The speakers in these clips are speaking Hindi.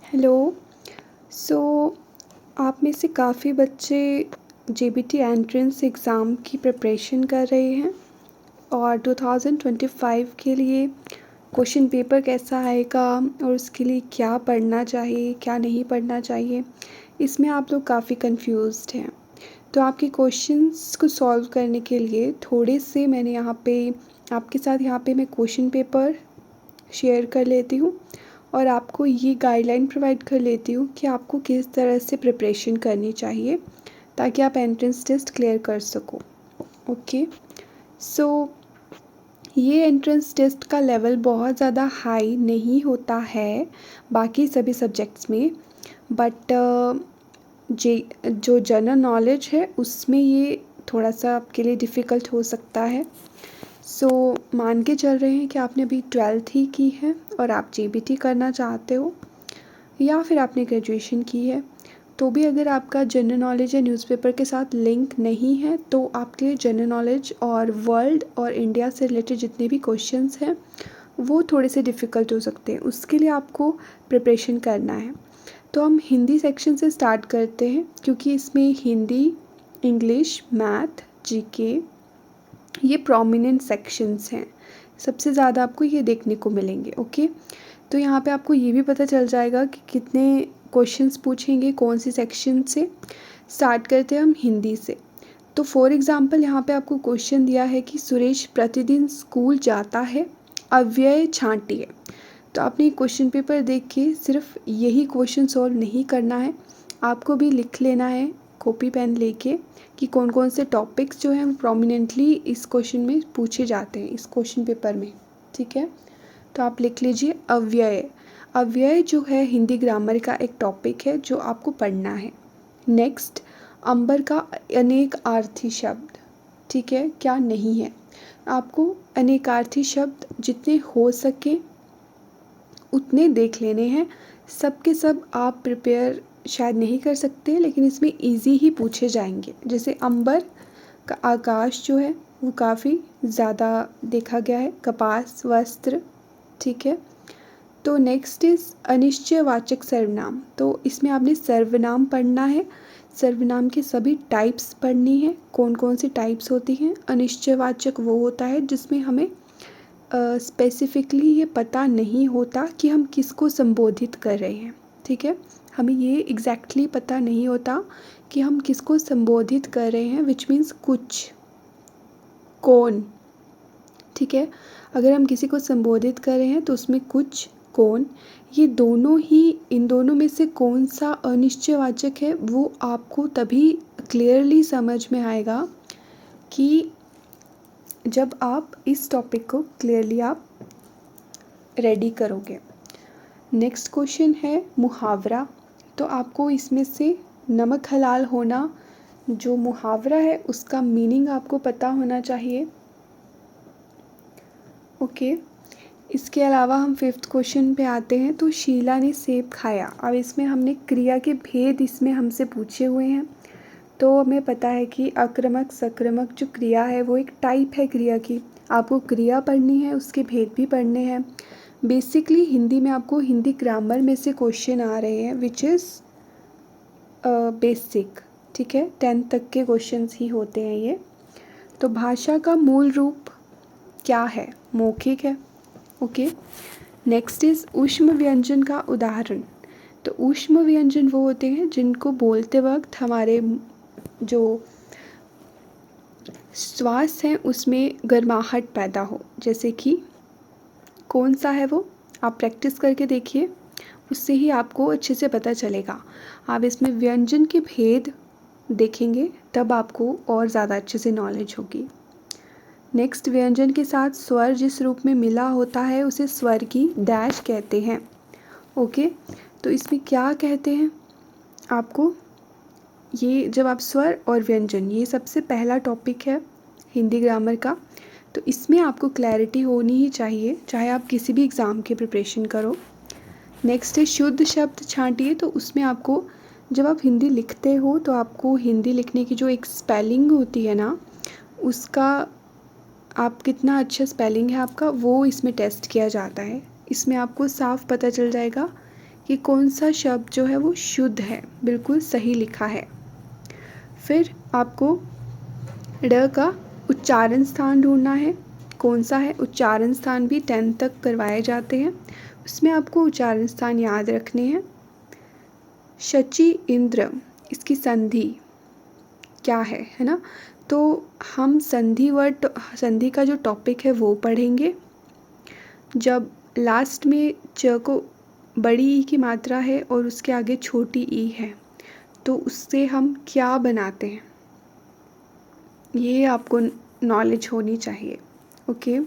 हेलो। सो आप में से काफ़ी बच्चे जेबीटी एंट्रेंस एग्ज़ाम की प्रिपरेशन कर रहे हैं और 2025 के लिए क्वेश्चन पेपर कैसा आएगा और उसके लिए क्या पढ़ना चाहिए क्या नहीं पढ़ना चाहिए, इसमें आप लोग काफ़ी कंफ्यूज्ड हैं। तो आपके क्वेश्चंस को सॉल्व करने के लिए थोड़े से मैंने यहाँ पे आपके साथ यहाँ पे मैं क्वेश्चन पेपर शेयर कर लेती हूँ और आपको ये गाइडलाइन प्रोवाइड कर लेती हूँ कि आपको किस तरह से प्रिपरेशन करनी चाहिए ताकि आप एंट्रेंस टेस्ट क्लियर कर सको। ओके, सो ये एंट्रेंस टेस्ट का लेवल बहुत ज़्यादा हाई नहीं होता है बाकी सभी सब्जेक्ट्स में, बट जो जनरल नॉलेज है उसमें ये थोड़ा सा आपके लिए डिफ़िकल्ट हो सकता है। सो मान के चल रहे हैं कि आपने अभी 12th ही की है और आप जेबीटी करना चाहते हो या फिर आपने ग्रेजुएशन की है, तो भी अगर आपका जनरल नॉलेज या न्यूज़पेपर के साथ लिंक नहीं है तो आपके लिए जनरल नॉलेज और वर्ल्ड और इंडिया से रिलेटेड जितने भी क्वेश्चंस हैं वो थोड़े से डिफ़िकल्ट हो सकते हैं। उसके लिए आपको प्रिपरेशन करना है। तो हम हिंदी सेक्शन से स्टार्ट करते हैं क्योंकि इसमें हिंदी, इंग्लिश, मैथ, जीके ये प्रोमिनेंट सेक्शंस हैं। सबसे ज़्यादा आपको ये देखने को मिलेंगे। ओके, तो यहाँ पे आपको ये भी पता चल जाएगा कि कितने क्वेश्चंस पूछेंगे कौन सी सेक्शन से। स्टार्ट करते हैं हम हिंदी से। तो फॉर एग्ज़ाम्पल यहाँ पे आपको क्वेश्चन दिया है कि सुरेश प्रतिदिन स्कूल जाता है, अव्यय छांटिए। तो आपने क्वेश्चन पेपर देख के सिर्फ यही क्वेश्चन सॉल्व नहीं करना है, आपको भी लिख लेना है कॉपी पेन लेके कि कौन कौन से टॉपिक्स जो हैं प्रोमिनेंटली इस क्वेश्चन में पूछे जाते हैं इस क्वेश्चन पेपर में। ठीक है, तो आप लिख लीजिए अव्यय। अव्यय जो है हिंदी ग्रामर का एक टॉपिक है जो आपको पढ़ना है। नेक्स्ट, अंबर का अनेकार्थी शब्द। ठीक है, क्या नहीं है, आपको अनेकार्थी शब्द जितने हो सके उतने देख लेने हैं। सब के सब आप प्रिपेयर शायद नहीं कर सकते लेकिन इसमें इजी ही पूछे जाएंगे। जैसे अंबर का आकाश जो है वो काफ़ी ज़्यादा देखा गया है, कपास, वस्त्र। ठीक है, तो नेक्स्ट इज़ अनिश्चयवाचक सर्वनाम। तो इसमें आपने सर्वनाम पढ़ना है, सर्वनाम के सभी टाइप्स पढ़नी है। कौन कौन सी टाइप्स होती हैं। अनिश्चयवाचक वो होता है जिसमें हमें स्पेसिफिकली ये पता नहीं होता कि हम किसको संबोधित कर रहे हैं। ठीक है, हमें ये एग्जैक्टली पता नहीं होता कि हम किसको संबोधित कर रहे हैं, विच मीन्स कुछ, कौन। ठीक है, अगर हम किसी को संबोधित कर रहे हैं तो उसमें कुछ, कौन, ये दोनों ही, इन दोनों में से कौन सा अनिश्चयवाचक है वो आपको तभी क्लियरली समझ में आएगा कि जब आप इस टॉपिक को क्लियरली आप रेडी करोगे। नेक्स्ट क्वेश्चन है मुहावरा। तो आपको इसमें से नमक हलाल होना जो मुहावरा है उसका मीनिंग आपको पता होना चाहिए। ओके, इसके अलावा हम 5th क्वेश्चन पे आते हैं। तो शीला ने सेब खाया। अब इसमें हमने क्रिया के भेद इसमें हमसे पूछे हुए हैं। तो हमें पता है कि आक्रामक सक्रामक जो क्रिया है वो एक टाइप है क्रिया की। आपको क्रिया पढ़नी है, उसके भेद भी पढ़ने हैं। बेसिकली हिंदी में आपको हिंदी ग्रामर में से क्वेश्चन आ रहे हैं विच इज़ बेसिक। ठीक है, 10th तक के क्वेश्चंस ही होते हैं ये। तो भाषा का मूल रूप क्या है, मौखिक है। ओके, नेक्स्ट इज़ ऊष्म व्यंजन का उदाहरण। तो ऊष्म व्यंजन वो होते हैं जिनको बोलते वक्त हमारे जो श्वास है उसमें गर्माहट पैदा हो। जैसे कि कौन सा है वो, आप प्रैक्टिस करके देखिए, उससे ही आपको अच्छे से पता चलेगा। आप इसमें व्यंजन के भेद देखेंगे तब आपको और ज़्यादा अच्छे से नॉलेज होगी। नेक्स्ट, व्यंजन के साथ स्वर जिस रूप में मिला होता है उसे स्वर की डैश कहते हैं। ओके, तो इसमें क्या कहते हैं आपको, ये जब आप स्वर और व्यंजन, ये सबसे पहला टॉपिक है हिंदी ग्रामर का, तो इसमें आपको क्लैरिटी होनी ही चाहिए चाहे आप किसी भी एग्ज़ाम की प्रिपरेशन करो। नेक्स्ट है शुद्ध शब्द छांटिए। तो उसमें आपको जब आप हिंदी लिखते हो तो आपको हिंदी लिखने की जो एक स्पेलिंग होती है ना, उसका आप कितना अच्छा स्पेलिंग है आपका वो इसमें टेस्ट किया जाता है। इसमें आपको साफ पता चल जाएगा कि कौन सा शब्द जो है वो शुद्ध है, बिल्कुल सही लिखा है। फिर आपको ड का उच्चारण स्थान ढूंढना है, कौन सा है। उच्चारण स्थान भी 10th तक करवाए जाते हैं, उसमें आपको उच्चारण स्थान याद रखने हैं। शची इंद्र, इसकी संधि क्या है ना। तो हम संधि का जो टॉपिक है वो पढ़ेंगे। जब लास्ट में च को बड़ी ई की मात्रा है और उसके आगे छोटी ई है तो उससे हम क्या बनाते हैं, ये आपको नॉलेज होनी चाहिए। ओके,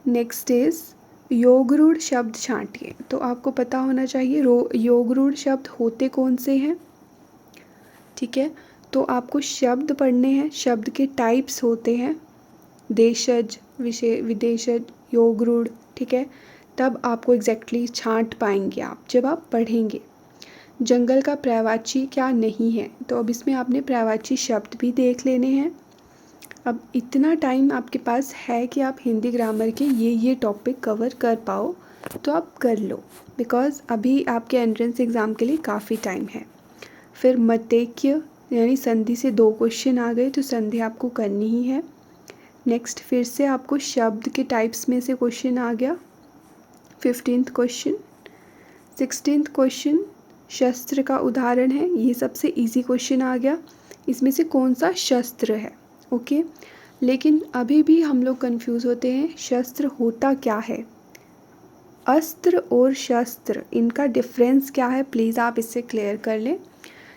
नेक्स्ट इज योगरूढ़ शब्द छांटिए। तो आपको पता होना चाहिए योगरूढ़ शब्द होते कौन से हैं। ठीक है, तो आपको शब्द पढ़ने हैं, शब्द के टाइप्स होते हैं, देशज, विदेशज, योगरूढ़। ठीक है, तब आपको एग्जैक्टली छांट पाएंगे आप जब आप पढ़ेंगे। जंगल का पर्यायवाची क्या नहीं है, तो अब इसमें आपने पर्यायवाची शब्द भी देख लेने हैं। अब इतना टाइम आपके पास है कि आप हिंदी ग्रामर के ये टॉपिक कवर कर पाओ, तो आप कर लो, बिकॉज़ अभी आपके एंट्रेंस एग्ज़ाम के लिए काफ़ी टाइम है। फिर मतेक्य यानी संधि से 2 क्वेश्चन आ गए, तो संधि आपको करनी ही है। नेक्स्ट फिर से आपको शब्द के टाइप्स में से क्वेश्चन आ गया, 15th क्वेश्चन। 16th क्वेश्चन शस्त्र का उदाहरण है, ये सबसे इजी क्वेश्चन आ गया, इसमें से कौन सा शस्त्र है। ओके, लेकिन अभी भी हम लोग कंफ्यूज होते हैं, शस्त्र होता क्या है। अस्त्र और शस्त्र, इनका डिफरेंस क्या है, प्लीज़ आप इससे क्लियर कर लें,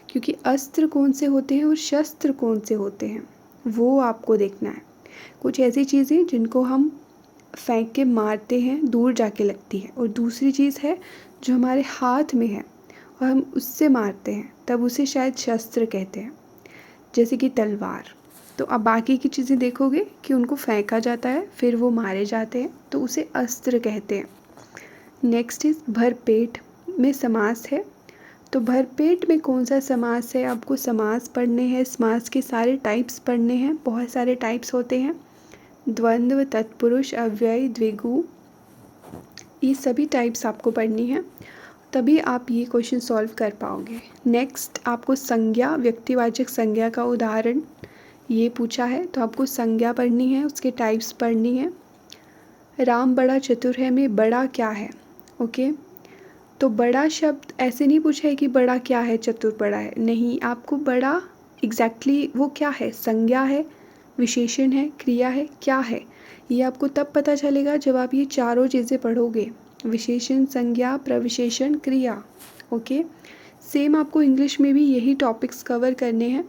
क्योंकि अस्त्र कौन से होते हैं और शस्त्र कौन से होते हैं वो आपको देखना है। कुछ ऐसी चीज़ें जिनको हम फेंक के मारते हैं, दूर जाके लगती है, और दूसरी चीज़ है जो हमारे हाथ में है और हम उससे मारते हैं, तब उसे शायद शस्त्र कहते हैं, जैसे कि तलवार। तो अब बाकी की चीज़ें देखोगे कि उनको फेंका जाता है फिर वो मारे जाते हैं, तो उसे अस्त्र कहते हैं। नेक्स्ट इज भरपेट में समास है, तो भरपेट में कौन सा समास है, आपको समास पढ़ने हैं, समास के सारे टाइप्स पढ़ने हैं, बहुत सारे टाइप्स होते हैं, द्वंद्व, तत्पुरुष, अव्यय, द्विगु, ये सभी टाइप्स आपको पढ़नी है, तभी आप ये क्वेश्चन सॉल्व कर पाओगे। नेक्स्ट आपको संज्ञा, व्यक्तिवाचक संज्ञा का उदाहरण ये पूछा है, तो आपको संज्ञा पढ़नी है, उसके टाइप्स पढ़नी है। राम बड़ा चतुर है में बड़ा क्या है। ओके, तो बड़ा शब्द ऐसे नहीं पूछा है कि बड़ा क्या है, चतुर बड़ा है, नहीं, आपको बड़ा एग्जैक्टली वो क्या है, संज्ञा है, विशेषण है, क्रिया है, क्या है, ये आपको तब पता चलेगा जब आप ये चारों चीज़ें पढ़ोगे, विशेषण, संज्ञा, प्रविशेषण, क्रिया। ओके, सेम आपको इंग्लिश में भी यही टॉपिक्स कवर करने हैं।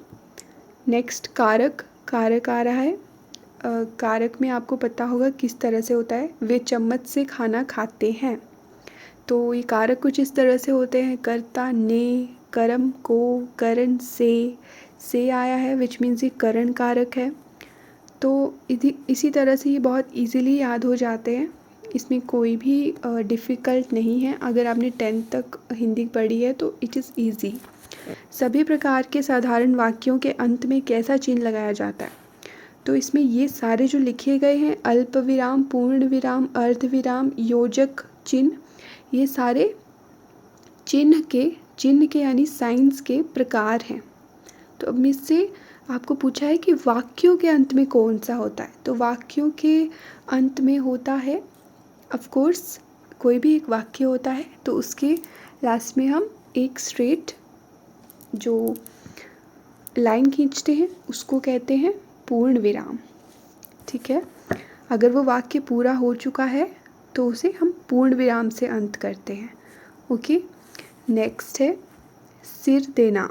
नेक्स्ट कारक, कारक आ रहा है, कारक में आपको पता होगा किस तरह से होता है, वे चम्मच से खाना खाते हैं, तो ये कारक कुछ इस तरह से होते हैं, कर्ता, ने, कर्म, को, करण, से आया है विच मीन्स ये करण कारक है। तो इसी तरह से ये बहुत इजीली याद हो जाते हैं, इसमें कोई भी डिफ़िकल्ट नहीं है, अगर आपने 10th तक हिंदी पढ़ी है तो इट इज़ ईजी। सभी प्रकार के साधारण वाक्यों के अंत में कैसा चिन्ह लगाया जाता है, तो इसमें ये सारे जो लिखे गए हैं, अल्प विराम, पूर्ण विराम, अर्ध विराम, योजक चिन्ह, ये सारे चिन्ह के यानी साइंस के प्रकार हैं। तो अब इससे आपको पूछा है कि वाक्यों के अंत में कौन सा होता है, तो वाक्यों के अंत में होता है, ऑफ कोर्स कोई भी एक वाक्य होता है तो उसके लास्ट में हम एक स्ट्रेट जो लाइन खींचते हैं उसको कहते हैं पूर्ण विराम। ठीक है, अगर वो वाक्य पूरा हो चुका है तो उसे हम पूर्ण विराम से अंत करते हैं। ओके, नेक्स्ट है सिर देना,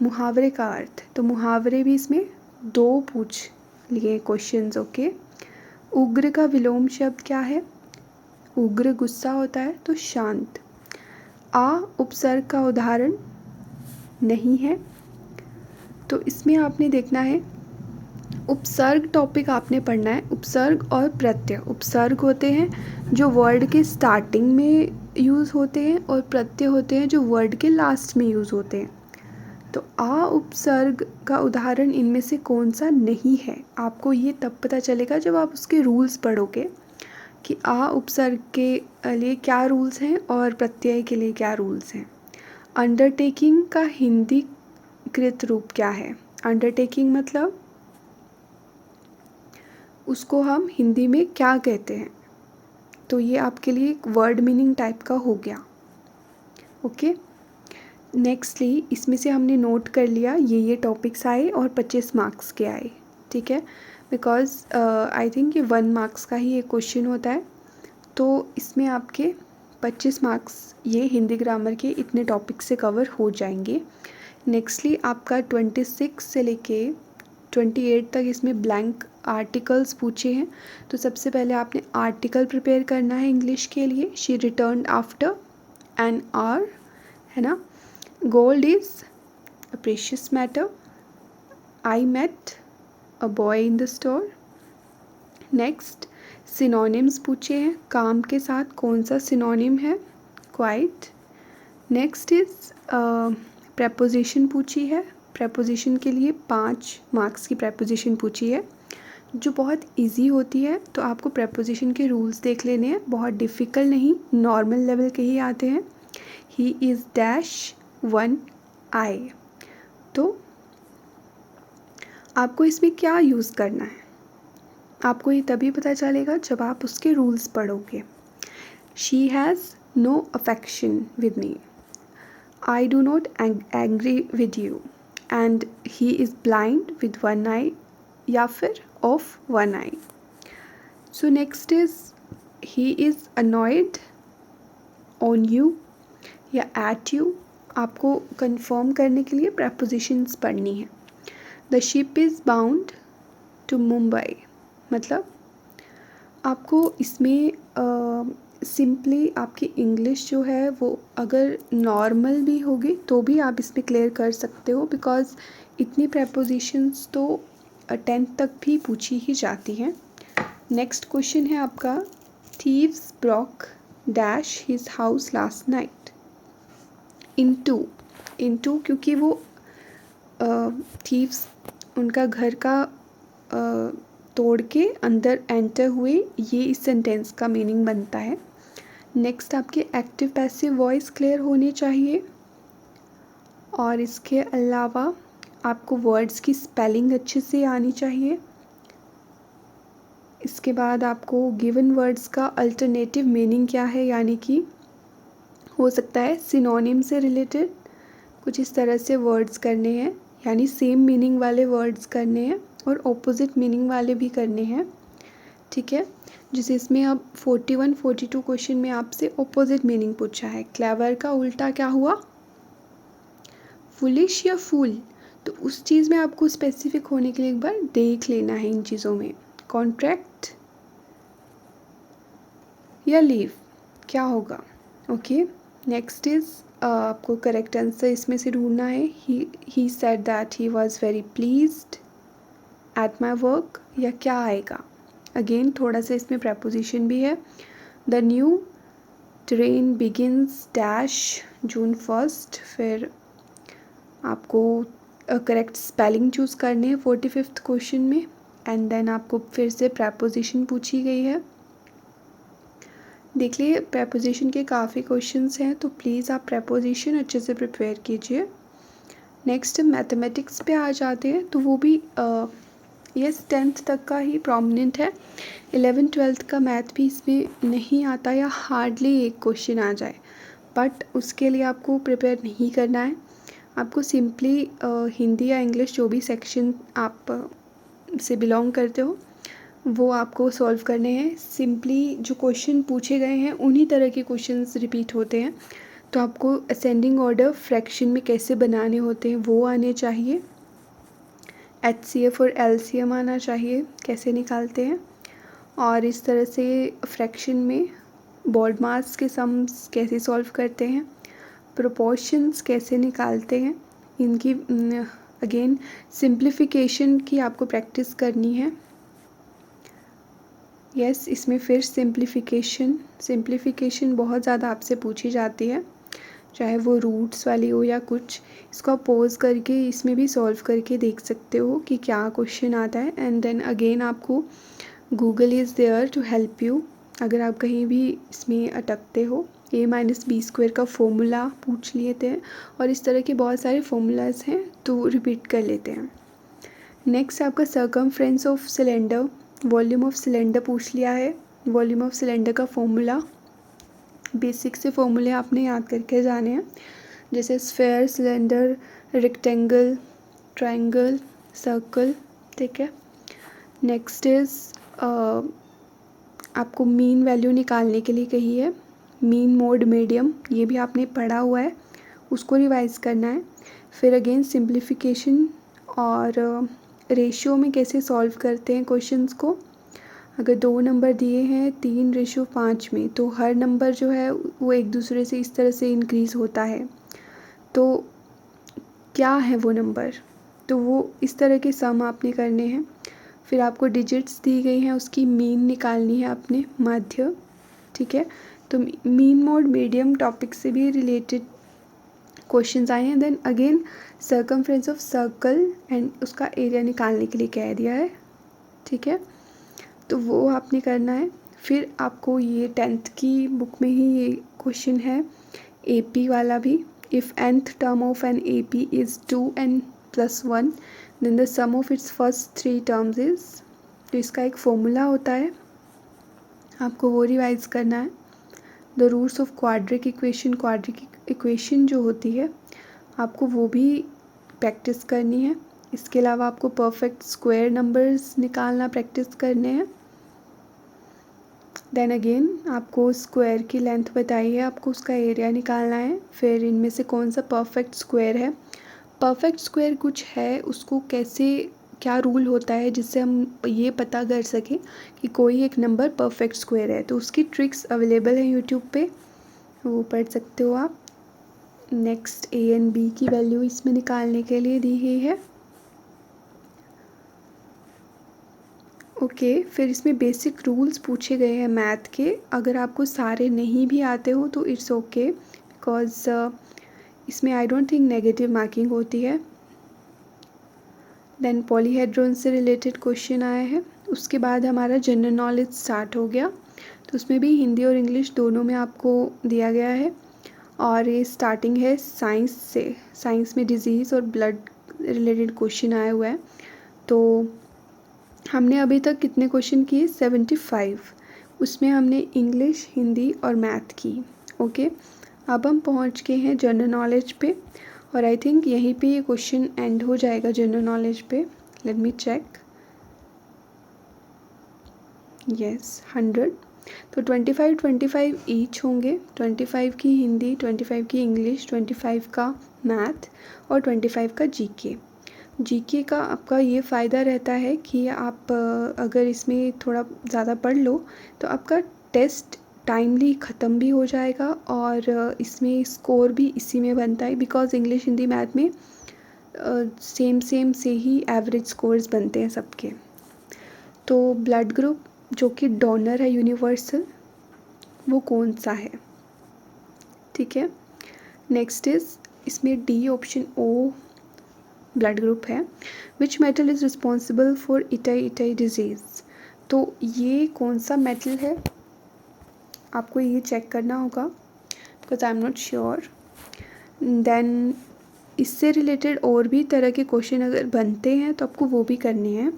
मुहावरे का अर्थ, तो मुहावरे भी इसमें 2 पूछ लिए क्वेश्चंस। ओके, उग्र का विलोम शब्द क्या है, उग्र गुस्सा होता है तो शांत। आ उपसर्ग का उदाहरण नहीं है, तो इसमें आपने देखना है, उपसर्ग टॉपिक आपने पढ़ना है, उपसर्ग और प्रत्यय। उपसर्ग होते हैं जो वर्ड के स्टार्टिंग में यूज़ होते हैं और प्रत्यय होते हैं जो वर्ड के लास्ट में यूज़ होते हैं। तो आ उपसर्ग का उदाहरण इनमें से कौन सा नहीं है, आपको ये तब पता चलेगा जब आप उसके रूल्स पढ़ोगे। कि आ उपसर्ग के लिए क्या रूल्स हैं और प्रत्यय के लिए क्या रूल्स हैं। अंडरटेकिंग का हिंदी कृत रूप क्या है? अंडरटेकिंग मतलब उसको हम हिंदी में क्या कहते हैं? तो ये आपके लिए एक वर्ड मीनिंग टाइप का हो गया। ओके, नेक्स्टली इसमें से हमने नोट कर लिया ये टॉपिक्स आए और 25 मार्क्स के आए, ठीक है, बिकॉज आई थिंक ये 1 मार्क्स का ही एक क्वेश्चन होता है, तो इसमें आपके 25 मार्क्स ये हिंदी ग्रामर के इतने टॉपिक से कवर हो जाएंगे। नेक्स्टली आपका 26 से लेके 28 तक इसमें ब्लैंक आर्टिकल्स पूछे हैं। तो सबसे पहले आपने आर्टिकल प्रिपेयर करना है इंग्लिश के लिए। She return after an hour, है ना। Gold is a precious matter. I met a boy in the store. Next synonyms पूछे हैं, काम के साथ कौन सा सिनोनिम है? क्वाइट। नेक्स्ट इज प्रेपोजिशन पूछी है। प्रेपोजिशन के लिए 5 मार्क्स की प्रेपोजिशन पूछी है जो बहुत इजी होती है, तो आपको प्रेपोजिशन के रूल्स देख लेने हैं, बहुत डिफ़िकल्ट नहीं, नॉर्मल लेवल के ही आते हैं। ही इज़ डैश 1 आई। तो आपको इसमें क्या यूज़ करना है आपको ये तभी पता चलेगा जब आप उसके रूल्स पढ़ोगे। She has no affection with me. I do not angry with you and he is blind with 1 eye, या फिर of 1 eye. So next is he is annoyed on you या एट यू। आपको कंफर्म करने के लिए प्रेपोजिशंस पढ़नी है। The ship is bound to Mumbai, मतलब आपको इसमें सिंपली आपकी इंग्लिश जो है वो अगर नॉर्मल भी होगी तो भी आप इसमें क्लियर कर सकते हो, बिकॉज़ इतनी प्रेपोजिशंस तो 10th तक भी पूछी ही जाती हैं। नेक्स्ट क्वेश्चन है आपका, thieves broke dash his house last night. Into क्योंकि वो थीव्स उनका घर का तोड़ के अंदर एंटर हुए, ये इस सेंटेंस का मीनिंग बनता है। नेक्स्ट आपके एक्टिव पैसिव वॉइस क्लियर होने चाहिए, और इसके अलावा आपको वर्ड्स की स्पेलिंग अच्छे से आनी चाहिए। इसके बाद आपको गिवन वर्ड्स का अल्टरनेटिव मीनिंग क्या है, यानी कि हो सकता है सिनोनिम से रिलेटेड कुछ इस तरह से वर्ड्स करने हैं, यानी सेम मीनिंग वाले वर्ड्स करने हैं और ऑपोजिट मीनिंग वाले भी करने हैं, ठीक है। जैसे इसमें अब 41, 42 क्वेश्चन में आपसे ऑपोजिट मीनिंग पूछा है। क्लेवर का उल्टा क्या हुआ? फुलिश या फूल। तो उस चीज़ में आपको स्पेसिफिक होने के लिए एक बार देख लेना है इन चीज़ों में। कॉन्ट्रैक्ट या लीव, क्या होगा? ओके, नेक्स्ट इज़ आपको करेक्ट आंसर इसमें से ढूंढना है। He said that he was very pleased at my work, या क्या आएगा? अगेन थोड़ा सा इसमें प्रेपोजिशन भी है। The new train begins dash June 1, फिर आपको करेक्ट स्पेलिंग चूज़ करनी है 45th क्वेश्चन में, एंड देन आपको फिर से प्रेपोजिशन पूछी गई है। देख लिए प्रेपोजिशन के काफ़ी क्वेश्चंस हैं, तो प्लीज़ आप प्रेपोजिशन अच्छे से प्रिपेयर कीजिए। नेक्स्ट मैथमेटिक्स पे आ जाते हैं, तो वो भी यस 10th तक का ही प्रोमिनेंट है। 11th 12th का मैथ भी इसमें नहीं आता, या हार्डली एक क्वेश्चन आ जाए, बट उसके लिए आपको प्रिपेयर नहीं करना है। आपको सिंपली हिंदी या इंग्लिश जो भी सेक्शन आप से बिलोंग करते हो वो आपको सॉल्व करने हैं। सिंपली जो क्वेश्चन पूछे गए हैं उन्हीं तरह के क्वेश्चंस रिपीट होते हैं, तो आपको असेंडिंग ऑर्डर फ्रैक्शन में कैसे बनाने होते हैं वो आने चाहिए। HCF और LCM आना चाहिए, कैसे निकालते हैं, और इस तरह से फ्रैक्शन में बॉड मास के सम्स कैसे सॉल्व करते हैं, प्रोपोर्शंस कैसे निकालते हैं, इनकी अगेन सिंप्लीफिकेशन की आपको प्रैक्टिस करनी है। यस इसमें फिर सिंप्लीफिकेशन बहुत ज़्यादा आपसे पूछी जाती है, चाहे वो रूट्स वाली हो या कुछ। इसको आप पॉज करके इसमें भी सॉल्व करके देख सकते हो कि क्या क्वेश्चन आता है, एंड देन अगेन आपको Google is there to help you अगर आप कहीं भी इसमें अटकते हो। a-b² का फॉर्मूला पूछ लिए थे और इस तरह के बहुत सारे फॉर्मूलाज हैं तो रिपीट कर लेते हैं। नेक्स्ट आपका circumference of cylinder, volume of cylinder पूछ लिया है। वॉल्यूम ऑफ सिलेंडर का फॉर्मूला, बेसिक से फॉर्मूले आपने याद करके जाने हैं, जैसे sphere, cylinder, rectangle, triangle, circle. ठीक है। नेक्स्ट इज़ आपको मीन वैल्यू निकालने के लिए कही है। मीन, मोड, मीडियम, ये भी आपने पढ़ा हुआ है, उसको रिवाइज करना है। फिर अगेन सिंप्लीफिकेशन और रेशियो में कैसे सॉल्व करते हैं क्वेश्चंस को। अगर 2 नंबर दिए हैं 3:5 में, तो हर नंबर जो है वो एक दूसरे से इस तरह से इंक्रीज़ होता है, तो क्या है वो नंबर, तो वो इस तरह के सम आपने करने हैं। फिर आपको डिजिट्स दी गई हैं, उसकी मीन निकालनी है आपने, माध्य। ठीक है। तो मीन, मोड, मीडियम टॉपिक से भी रिलेटेड क्वेश्चंस आए हैं। Then again circumference of circle and उसका एरिया निकालने के लिए कह दिया है। ठीक है। तो वो आपने करना है। फिर आपको ये 10th की बुक में ही ये क्वेश्चन है, AP वाला भी। If nth term of an AP is 2n+1 then the sum of its first 3 terms is, तो इसका एक फॉर्मूला होता है, आपको वो रिवाइज करना है। The roots of quadratic equation जो होती है आपको वो भी प्रैक्टिस करनी है। इसके अलावा आपको परफेक्ट स्क्वायर नंबर्स निकालना प्रैक्टिस करने हैं। देन अगेन आपको स्क्वायर की लेंथ बताई है, आपको उसका एरिया निकालना है। फिर इनमें से कौन सा परफेक्ट स्क्वायर है, परफेक्ट स्क्वायर कुछ है, उसको कैसे, क्या रूल होता है जिससे हम ये पता कर सकें कि कोई एक नंबर परफेक्ट स्क्वायर है, तो उसकी ट्रिक्स अवेलेबल है यूट्यूब पे, वो पढ़ सकते हो आप। नेक्स्ट A एंड B की वैल्यू इसमें निकालने के लिए दी गई है। ओके। फिर इसमें बेसिक रूल्स पूछे गए हैं मैथ के, अगर आपको सारे नहीं भी आते हो तो इट्स ओके, बिकॉज इसमें I don't think negative marking होती है। देन पॉलीहेड्रॉन से रिलेटेड क्वेश्चन आए हैं। उसके बाद हमारा जनरल नॉलेज स्टार्ट हो गया, तो उसमें भी हिंदी और इंग्लिश दोनों में आपको दिया गया है। और ये स्टार्टिंग है साइंस से, साइंस में डिजीज़ और ब्लड रिलेटेड क्वेश्चन आए हुए हैं। तो हमने अभी तक कितने क्वेश्चन किए, 75, उसमें हमने इंग्लिश, हिंदी और मैथ की। ओके। अब हम पहुंच गए हैं जनरल नॉलेज पे, और आई थिंक यहीं पे ये क्वेश्चन एंड हो जाएगा जनरल नॉलेज पे। Let me check. यस, 100। तो 25 ईच होंगे, 25 की हिंदी, 25 की इंग्लिश, 25 का मैथ और 25 का जीके का आपका ये फ़ायदा रहता है कि आप अगर इसमें थोड़ा ज़्यादा पढ़ लो तो आपका टेस्ट टाइमली ख़त्म भी हो जाएगा, और इसमें स्कोर भी इसी में बनता है, बिकॉज इंग्लिश, हिंदी, मैथ में सेम से ही एवरेज स्कोर्स बनते हैं सबके। तो ब्लड ग्रुप जो कि डोनर है यूनिवर्सल, वो कौन सा है। ठीक है। नेक्स्ट इज़ इसमें D option O blood group है। Which metal is responsible for itai disease, तो ये कौन सा मेटल है आपको ये चेक करना होगा, because I am not sure. Then इससे रिलेटेड और भी तरह के क्वेश्चन अगर बनते हैं तो आपको वो भी करने हैं।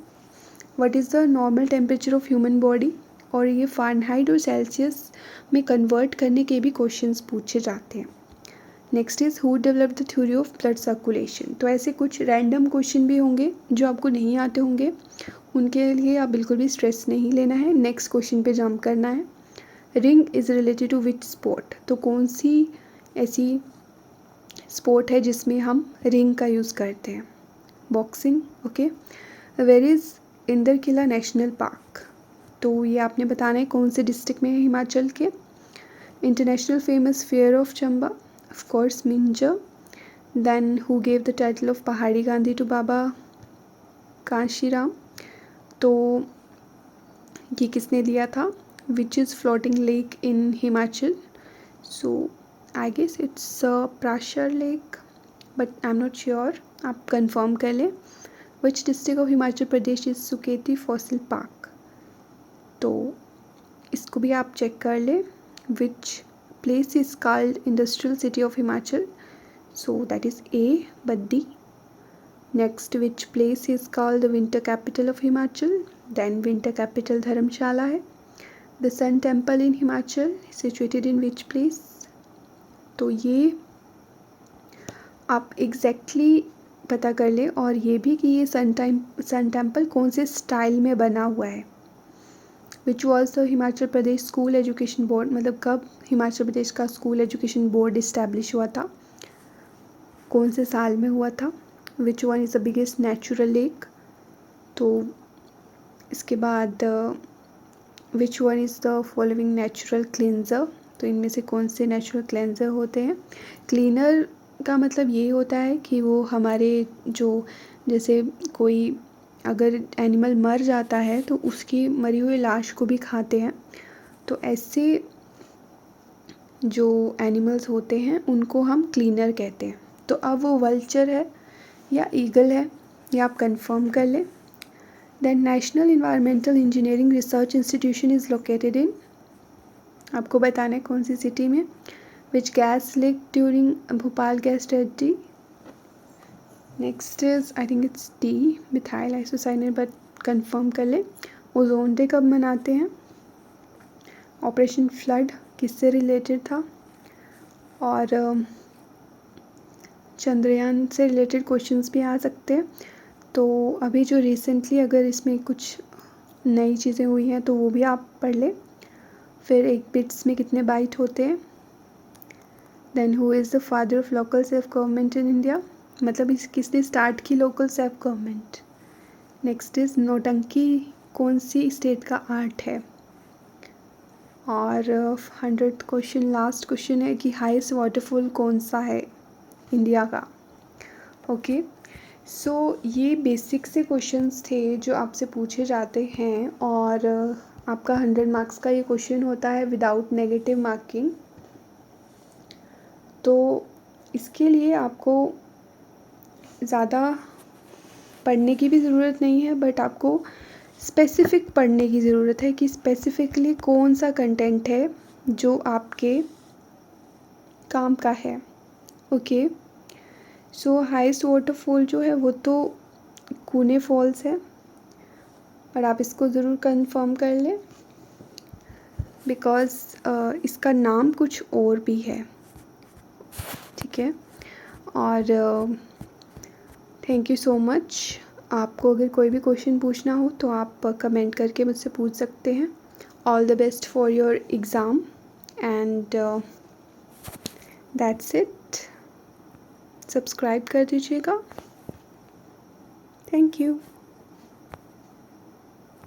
What is the normal temperature of human body, और ये फ़ारेनहाइट और सेल्सियस में कन्वर्ट करने के भी क्वेश्चंस पूछे जाते हैं। Next is who develop the theory of blood circulation, तो ऐसे कुछ रैंडम क्वेश्चन भी होंगे जो आपको नहीं आते होंगे, उनके लिए आप बिल्कुल भी स्ट्रेस नहीं लेना है, नेक्स्ट क्वेश्चन पे जंप करना है। Ring is related to which sport, तो कौन सी ऐसी स्पोर्ट है जिसमें हम रिंग का यूज़ करते हैं, boxing. Okay. Where is Indrakila national park, तो ये आपने बताना है कौन से डिस्ट्रिक्ट में है हिमाचल के। International famous fair of Chamba, of course Minjar. Then who gave the title of Pahari Gandhi to बाबा कांशीराम, तो ये किसने दिया था। Which is floating lake in Himachal, so I guess it's Prashar lake, but I am not sure, आप कंफर्म कर लें। Which district of Himachal Pradesh is Suketi fossil park, तो इसको भी आप चेक कर लें. Which place is called industrial city of Himachal? So that is a, Baddi. Next, which place is called the winter capital of Himachal? Then winter capital Dharamshala है. The sun temple in Himachal situated in which place? तो ये आप एग्जैक्टली पता कर लें. और ये भी कि ये सन टेम्पल कौन से स्टाइल में बना हुआ है. Which was the Himachal Pradesh school education board, मतलब कब हिमाचल प्रदेश का स्कूल एजुकेशन बोर्ड इस्टेब्लिश हुआ था, कौन से साल में हुआ था. Which one is the biggest natural lake. तो इसके बाद which one is the following natural cleanser. तो इनमें से कौन से नेचुरल क्लेंजर होते हैं. क्लीनर का मतलब ये होता है कि वो हमारे जो, जैसे कोई अगर एनिमल मर जाता है तो उसकी मरी हुई लाश को भी खाते हैं. तो ऐसे जो एनिमल्स होते हैं उनको हम क्लीनर कहते हैं. तो अब वो वल्चर है या ईगल है, ये आप कंफर्म कर लें. Then national environmental engineering research institution is located in, आपको बताना है कौन सी सिटी में. Which gas leak during Bhopal gas tragedy? Next is I think it's D, methyl isocyanate, but confirm कर ले. ओजोन डे कब मनाते हैं? ऑपरेशन फ्लड किससे रिलेटेड था? और चंद्रयान से रिलेटेड क्वेश्चंस भी आ सकते हैं. तो अभी जो रिसेंटली अगर इसमें कुछ नई चीज़ें हुई हैं तो वो भी आप पढ़ लें. फिर एक बिट्स में कितने बाइट होते हैं. Then who is the father of local self government in India, मतलब इस किसने स्टार्ट की local self government. Next is nautanki कौन सी स्टेट का आर्ट है. और 100th क्वेश्चन, लास्ट क्वेश्चन है कि हाईएस्ट वाटरफॉल कौन सा है इंडिया का. ओके, सो ये बेसिक से क्वेश्चंस थे जो आपसे पूछे जाते हैं. और आपका 100 मार्क्स का ये क्वेश्चन होता है विदाउट नेगेटिव मार्किंग. तो इसके लिए आपको ज़्यादा पढ़ने की भी ज़रूरत नहीं है, बट आपको स्पेसिफ़िक पढ़ने की ज़रूरत है कि स्पेसिफ़िकली कौन सा कंटेंट है जो आपके काम का है. ओके, सो हाईएस्ट वाटरफॉल जो है वो तो कूने फॉल्स है, और आप इसको ज़रूर कंफर्म कर लें बिकॉज़ इसका नाम कुछ और भी है. ठीक है, और थैंक यू सो मच. आपको अगर कोई भी क्वेश्चन पूछना हो तो आप कमेंट करके मुझसे पूछ सकते हैं. All the best for your exam and that's it. Subscribe कर दीजिएगा. Thank you.